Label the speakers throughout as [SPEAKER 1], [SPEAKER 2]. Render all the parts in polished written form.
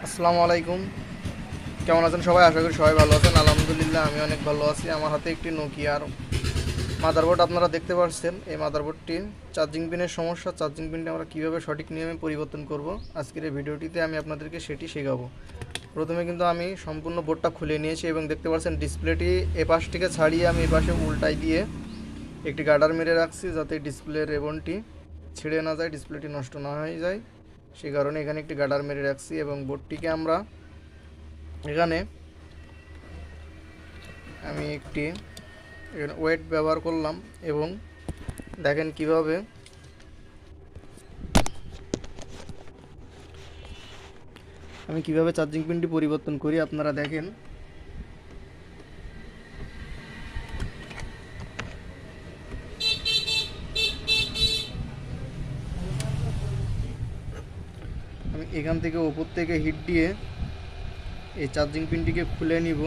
[SPEAKER 1] আসসালামু আলাইকুম। কেমন আছেন সবাই? আশা করি সবাই ভালো আছেন। আলহামদুলিল্লাহ আমি অনেক ভালো আছি। আমার হাতে একটি নোকিয়ার মাদারবোর্ড আপনারা দেখতে পাচ্ছেন। এই মাদারবোর্ডটি চার্জিং পিনের সমস্যা। চার্জিং পিনটি আমরা কীভাবে সঠিক নিয়মে পরিবর্তন করব, আজকের এই ভিডিওটিতে আমি আপনাদেরকে সেটি শেখাবো। প্রথমে কিন্তু আমি সম্পূর্ণ বোর্ডটা খুলে নিয়েছি এবং দেখতে পাচ্ছেন ডিসপ্লেটি এপাশ থেকে ছাড়িয়ে আমি এপাশে উল্টাই দিয়ে একটি গার্ডার মেরে রাখছি, যাতে ডিসপ্লে রেবনটি ছিঁড়ে না যায়, ডিসপ্লেটি নষ্ট না হয়ে যায়। সেই কারণে এখানে একটি গার্ডার মেরে রাখছি এবং বোর্ডটিকে আমরা এখানে আমি একটি ওয়েট ব্যবহার করলাম এবং দেখেন কিভাবে চার্জিং পিনটি পরিবর্তন করি, আপনারা দেখেন। আমি এখান থেকে ওপর থেকে হিট দিয়ে এই চার্জিং পিনটিকে খুলে নিব।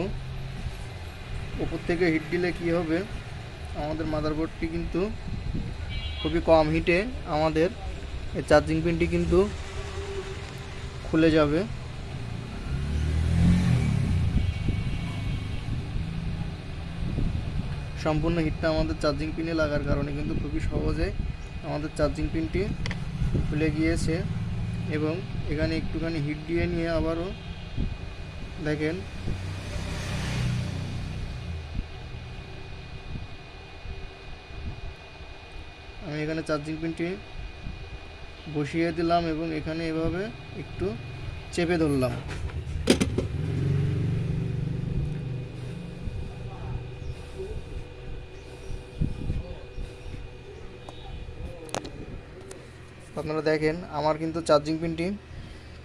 [SPEAKER 1] ওপর থেকে হিট দিলে কি হবে, আমাদের মাদারবোর্ডটি কিন্তু খুবই কম হিটে আমাদের এই চার্জিং পিনটি কিন্তু খুলে যাবে। সম্পূর্ণ হিটটা আমাদের চার্জিং পিনে লাগার কারণে কিন্তু খুবই সহজে আমাদের চার্জিং পিনটি খুলে গিয়েছে। এবং এখানে একটুখানি হিট দিয়ে নিয়ে আবারও দেখেন আমি এখানে চার্জিং পিনটি বসিয়ে দিলাম এবং এখানে এভাবে একটু চেপে ধরলাম। আপনারা দেখেন আমার কিন্তু চার্জিং পিনটি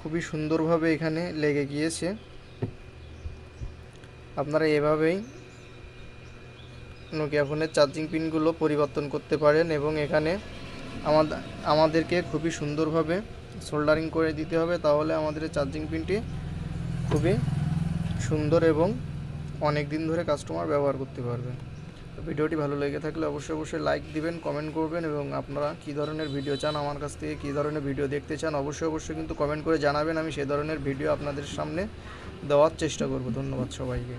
[SPEAKER 1] খুবই সুন্দরভাবে এখানে লেগে গিয়েছে। আপনারা এভাবেই নোকিয়া ফোনের চার্জিং পিনগুলো পরিবর্তন করতে পারেন এবং এখানে আমাদেরকে খুবই সুন্দরভাবে সোল্ডারিং করে দিতে হবে, তাহলে আমাদের চার্জিং পিনটি খুবই সুন্দর এবং অনেক দিন ধরে কাস্টমার ব্যবহার করতে পারবে। ভিডিওটি ভালো লেগে থাকলে অবশ্যই লাইক দিবেন, কমেন্ট করবেন এবং আপনারা কী ধরনের ভিডিও চান, আমার কাছ থেকে কী ধরনের ভিডিও দেখতে চান অবশ্যই কিন্তু কমেন্ট করে জানাবেন। আমি সেই ধরনের ভিডিও আপনাদের সামনে দেওয়ার চেষ্টা করব। ধন্যবাদ সবাইকে।